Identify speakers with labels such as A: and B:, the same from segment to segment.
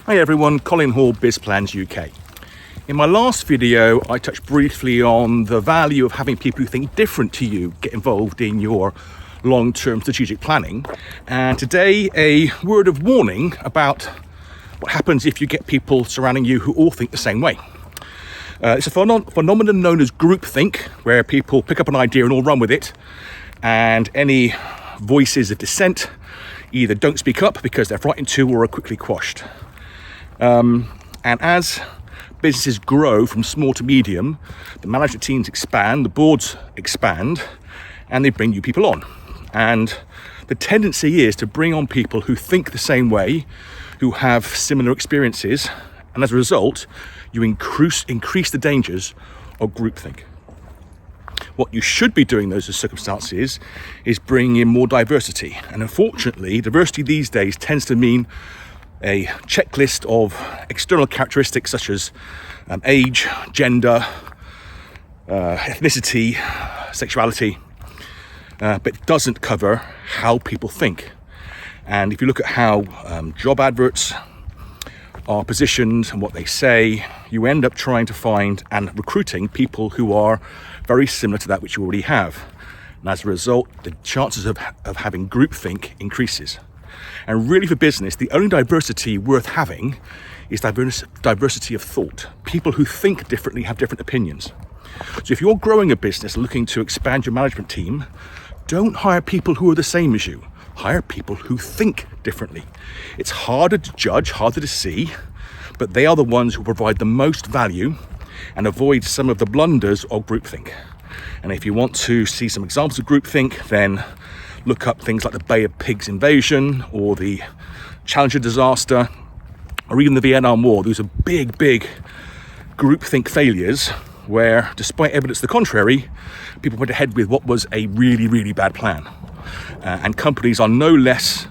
A: Hi everyone, Colin Hall, BizPlans UK. In my last video, I touched briefly on the value of having people who think different to you get involved in your long-term strategic planning. And today, a word of warning about what happens if you get people surrounding you who all think the same way. It's a phenomenon known as groupthink, where people pick up an idea and all run with it, and any voices of dissent either don't speak up because they're frightened to or are quickly quashed. And as businesses grow from small to medium, the management teams expand, the boards expand, and they bring new people on. And the tendency is to bring on people who think the same way, who have similar experiences, and as a result, you increase the dangers of groupthink. What you should be doing in those circumstances is bringing in more diversity. And unfortunately, diversity these days tends to mean a checklist of external characteristics such as age, gender, ethnicity, sexuality, but it doesn't cover how people think. And if you look at how job adverts are positioned and what they say, you end up trying to find and recruiting people who are very similar to that which you already have. And as a result, the chances of having groupthink increases. And really for business, the only diversity worth having is diversity of thought. People who think differently have different opinions. So if you're growing a business looking to expand your management team, don't hire people who are the same as you. Hire people who think differently. It's harder to judge, harder to see, but they are the ones who provide the most value and avoid some of the blunders of groupthink. And if you want to see some examples of groupthink, then look up things like the Bay of Pigs invasion or the Challenger disaster or even the Vietnam War. Those are big groupthink failures where, despite evidence to the contrary, people went ahead with what was a really bad plan. And companies are no less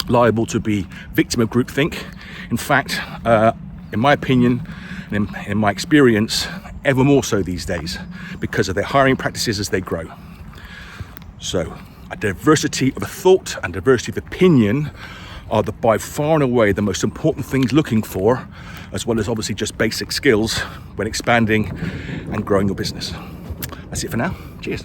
A: liable to be victim of groupthink. In fact, in my opinion, and in my experience, ever more so these days because of their hiring practices as they grow. So a diversity of thought and diversity of opinion are by far and away the most important things looking for, as well as obviously just basic skills when expanding and growing your business. That's it for now. Cheers.